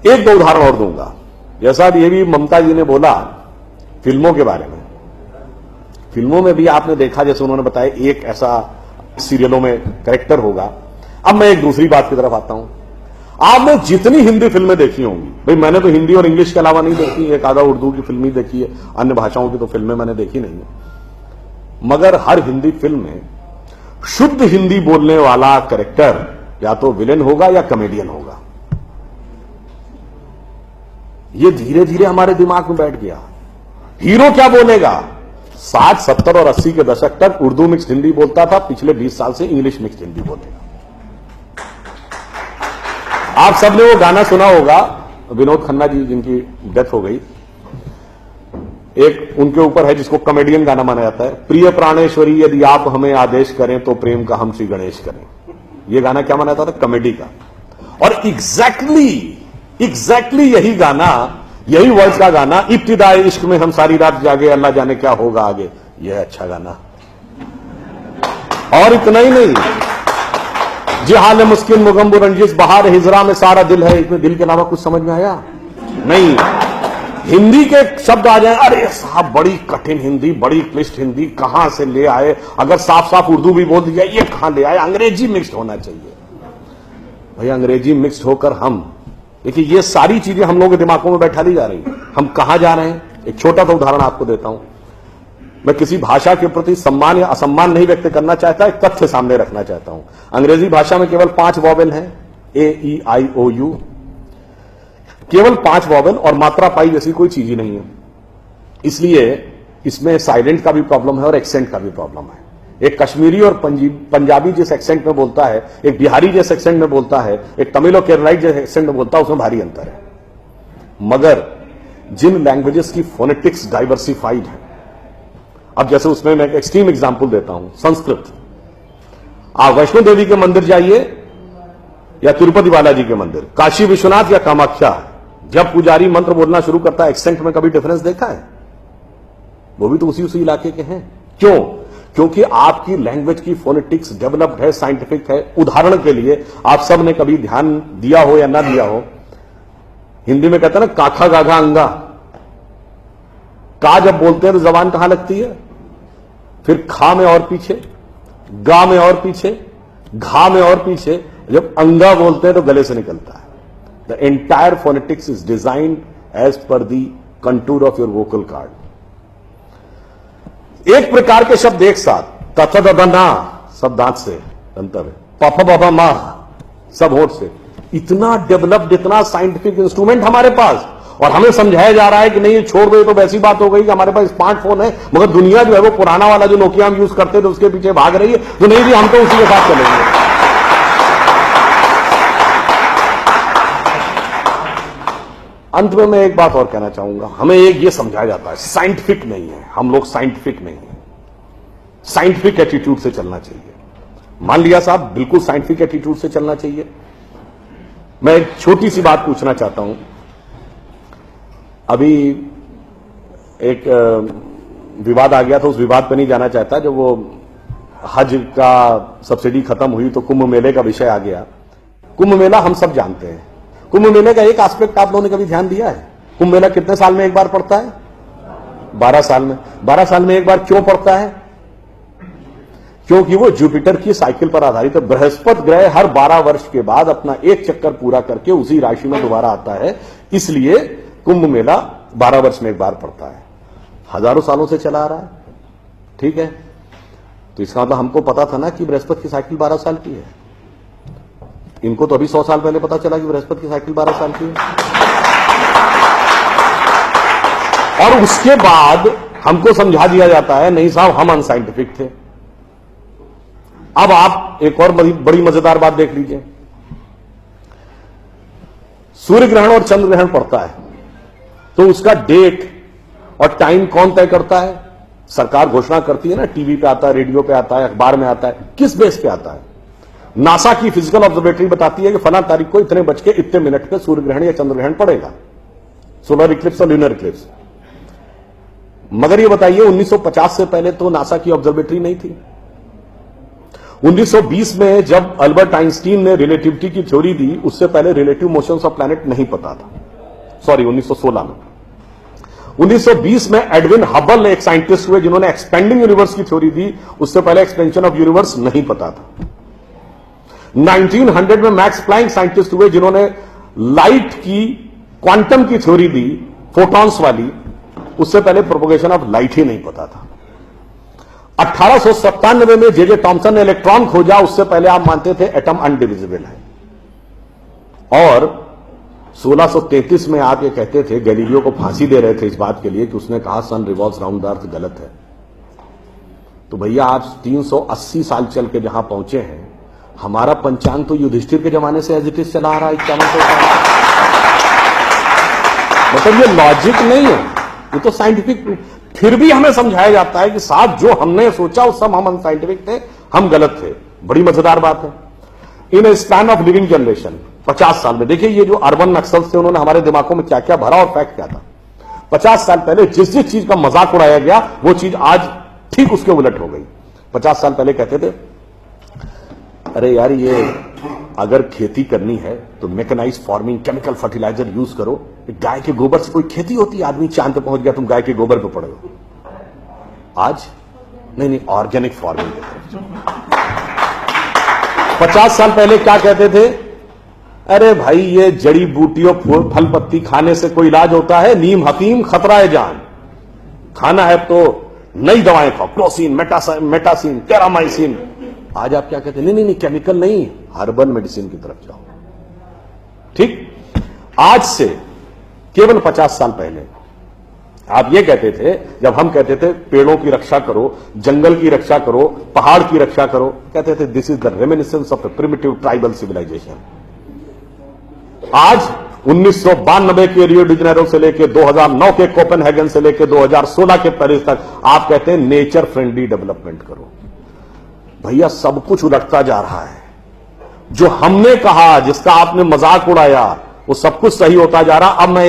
एक दो उदाहरण और दूंगा। जैसा ये भी ममता जी ने बोला फिल्मों के बारे में, फिल्मों में भी आपने देखा, जैसे उन्होंने बताया एक ऐसा सीरियलों में कैरेक्टर होगा। अब मैं एक दूसरी बात की तरफ आता हूं। आपने जितनी हिंदी फिल्में देखी होंगी, भाई मैंने तो हिंदी और इंग्लिश के अलावा नहीं देखी, एक आधा उर्दू की फिल्म ही देखी है, अन्य भाषाओं की तो फिल्में मैंने देखी नहीं है, मगर हर हिंदी फिल्म में शुद्ध हिंदी बोलने वाला कैरेक्टर या तो विलेन होगा या कॉमेडियन होगा। ये धीरे धीरे हमारे दिमाग में बैठ गया। हीरो क्या बोलेगा? 60, 70 और 80 के दशक तक उर्दू मिक्स्ड हिंदी बोलता था, पिछले 20 साल से इंग्लिश मिक्स्ड हिंदी बोलेगा। आप सबने वो गाना सुना होगा, विनोद खन्ना जी जिनकी डेथ हो गई, एक उनके ऊपर है जिसको कॉमेडियन गाना माना जाता है, प्रिय प्राणेश्वरी यदि आप हमें आदेश करें तो प्रेम का हम श्री गणेश करें। ये गाना क्या माना जाता था? कॉमेडी का। और एग्जैक्टली यही गाना, यही वर्ड्स का गाना, इब्तिदाई इश्क में हम सारी रात जागे अल्लाह जाने क्या होगा आगे, यह अच्छा गाना। और इतना ही नहीं, जी हाल मुस्किन मुगम्बु रंजिश बहार हिजरा में सारा दिल है, इसमें दिल के अलावा कुछ समझ में आया नहीं। हिंदी के शब्द आ जाए, अरे साहब बड़ी कठिन हिंदी, बड़ी क्लिष्ट हिंदी कहां से ले आए, अगर साफ साफ उर्दू भी बोल दिया ये कहां ले आए, अंग्रेजी मिक्स्ड होना चाहिए। भाई अंग्रेजी मिक्स्ड होकर हम, देखिए ये सारी चीजें हम लोगों के दिमागों में बैठा दी जा रही, हम कहां जा रहे हैं। एक छोटा सा उदाहरण आपको देता हूं। मैं किसी भाषा के प्रति सम्मान या असम्मान नहीं व्यक्त करना चाहता, एक तथ्य सामने रखना चाहता हूं। अंग्रेजी भाषा में केवल 5 वॉवेल हैं, AEIOU, केवल 5 वॉवेल, और मात्रा पाई जैसी कोई चीज ही नहीं है। इसलिए इसमें साइलेंट का भी प्रॉब्लम है और एक्सेंट का भी प्रॉब्लम है। एक कश्मीरी और पंजाबी जिस एक्सेंट में बोलता है, एक बिहारी जिस एक्सेंट में बोलता है, एक तमिल और केरलाइट जिस एक्सेंट में बोलता है, उसमें भारी अंतर है। मगर जिन लैंग्वेजेस की फोनेटिक्स डाइवर्सिफाइड है, अब जैसे उसमें मैं एक एक्सट्रीम एग्जांपल देता हूं, संस्कृत। आप वैष्णो देवी के मंदिर जाइए या तिरुपति बालाजी के मंदिर, काशी विश्वनाथ या कामाख्या, जब पुजारी मंत्र बोलना शुरू करता है एक्सेंट में कभी डिफरेंस देखा है? वो भी तो उसी इलाके के हैं। क्यों? क्योंकि आपकी लैंग्वेज की फोनेटिक्स डेवलप्ड है, साइंटिफिक है। उदाहरण के लिए आप सब ने कभी ध्यान दिया हो या ना दिया हो, हिंदी में कहते हैं ना काखा गाघा अंगा, का जब बोलते हैं तो जबान कहां लगती है? फिर खा में और पीछे, गा में और पीछे, घा में और पीछे, जब अंगा बोलते हैं तो गले से निकलता है। The entire phonetics is designed as per the contour of your vocal cord. एक प्रकार के शब्द एक साथ, तथा दबा ना सब दांत से अंतर है, पापा बाबा मां सब होठ से, इतना डेवलप्ड, इतना साइंटिफिक इंस्ट्रूमेंट हमारे पास, और हमें समझाया जा रहा है कि नहीं ये छोड़ दो, तो वैसी बात हो गई कि हमारे पास स्मार्टफोन है, मगर दुनिया जो है वो पुराना वाला जो नोकिया हम यूज करते थे उसके पीछे भाग रही है। तो नहीं जी, हम तो उसी के साथ चलेंगे। अंत में मैं एक बात और कहना चाहूंगा, हमें एक ये समझाया जाता है साइंटिफिक नहीं है, हम लोग साइंटिफिक नहीं है, साइंटिफिक एटीट्यूड से चलना चाहिए। मान लिया साहब, बिल्कुल साइंटिफिक एटीट्यूड से चलना चाहिए। मैं एक छोटी सी बात पूछना चाहता हूं। अभी एक विवाद आ गया था, उस विवाद पे नहीं जाना चाहता, जब वो हज का सब्सिडी खत्म हुई तो कुंभ मेले का विषय आ गया। कुंभ मेला हम सब जानते हैं। कुंभ मेले का एक एस्पेक्ट आप लोगों ने कभी ध्यान दिया है? कुंभ मेला कितने साल में एक बार पड़ता है? 12 साल में। 12 साल में एक बार क्यों पड़ता है? क्योंकि वो जुपिटर की साइकिल पर आधारित है। बृहस्पति ग्रह हर 12 वर्ष के बाद अपना एक चक्कर पूरा करके उसी राशि में दोबारा आता है, इसलिए कुंभ मेला 12 वर्ष में एक बार पड़ता है। हजारों सालों से चला आ रहा है, ठीक है। तो इसका मतलब हमको पता था ना कि बृहस्पति की साइकिल 12 साल की है। इनको तो अभी 100 साल पहले पता चला कि बृहस्पति की साइकिल 12 साल की है। और उसके बाद हमको समझा दिया जाता है नहीं साहब हम अनसाइंटिफिक थे। अब आप एक और बड़ी मजेदार बात देख लीजिए। सूर्य ग्रहण और चंद्र ग्रहण पड़ता है तो उसका डेट और टाइम कौन तय करता है? सरकार घोषणा करती है ना, टीवी पे आता है, रेडियो पे आता है, अखबार में आता है। किस बेस पे आता है? नासा की फिजिकल ऑब्जर्वेटरी बताती है कि फला तारीख को इतने बज के इतने मिनट पे सूर्य ग्रहण या चंद्र ग्रहण पड़ेगा, सोलर इक्लिप्स और लूनर इक्लिप्स। मगर ये बताइए 1950 से पहले तो नासा की ऑब्जर्वेटरी नहीं थी। 1920 में जब अल्बर्ट आइंस्टीन ने रिलेटिविटी की थ्योरी दी, उससे पहले रिलेटिव मोशंस ऑफ प्लैनेट नहीं पता था। सॉरी, 1916 में। 1920 में एडविन हबल एक साइंटिस्ट हुए जिन्होंने एक्सपेंडिंग यूनिवर्स की थ्योरी दी, उससे पहले एक्सपेंशन ऑफ यूनिवर्स नहीं पता था। 1900 में मैक्स प्लैंक साइंटिस्ट हुए जिन्होंने लाइट की क्वांटम की थ्योरी दी, फोटॉन्स वाली, उससे पहले प्रोपोगेशन ऑफ लाइट ही नहीं पता था। 1897 में जे टॉमसन ने इलेक्ट्रॉन खोजा, उससे पहले आप मानते थे एटम अनडिविजिबल है। और 1633 में आप ये कहते थे, गैलीलियो को फांसी दे रहे थे इस बात के लिए कि उसने कहा सन रिवॉल्व्स राउंड द अर्थ, गलत है। तो भैया आज 380 साल चल के जहां पहुंचे हैं, हमारा पंचांग तो युधिष्ठिर के जमाने से एज इट इज चला आ रहा है 5100 साल। मतलब ये लॉजिक नहीं है, ये तो साइंटिफिक। फिर भी हमें समझाया जाता है कि साहब जो हमने सोचा वो सब हम अनसाइंटिफिक थे, हम गलत थे। बड़ी मजेदार बात है। इन ए स्पैन ऑफ लिविंग जनरेशन, 50 साल में देखिए ये जो अर्बन नक्सल्स थे उन्होंने हमारे दिमागों में क्या क्या भरा और फैक्ट क्या था। 50 साल पहले जिस जिस चीज का मजाक उड़ाया गया वो चीज आज ठीक उसके उलट हो गई। 50 साल पहले कहते थे, अरे यार ये अगर खेती करनी है तो mechanised farming, chemical fertiliser use करो। गाय के गोबर से कोई खेती होती है? आदमी चांद पे पहुंच गया, तुम गाय के गोबर पे पड़े हो। आज नहीं, ऑर्गेनिक फार्मिंग। 50 साल पहले क्या कहते थे? अरे भाई ये जड़ी बूटियों फल पत्ती खाने से कोई इलाज होता है? नीम हकीम खतरा है जान। खाना है तो नई दवाएं खाओ, क्लोसिन, मेटासिन, टेरामाइसिन। आज आप क्या कहते हैं? नहीं, केमिकल नहीं, हर्बल मेडिसिन की तरफ जाओ। ठीक, आज से केवल 50 साल पहले आप ये कहते थे, जब हम कहते थे पेड़ों की रक्षा करो, जंगल की रक्षा करो, पहाड़ की रक्षा करो, कहते थे this is the reminiscence of a primitive tribal civilisation. आज 1992 के रियो डी जेनेरो से लेकर 2009 के कोपेनहेगन से लेकर 2016 के पेरिस तक आप कहते हैं नेचर फ्रेंडली डेवलपमेंट करो। भैया सब कुछ उलटता जा रहा है। जो हमने कहा, जिसका आपने मजाक उड़ाया, वो सब कुछ सही होता जा रहा। अब मैं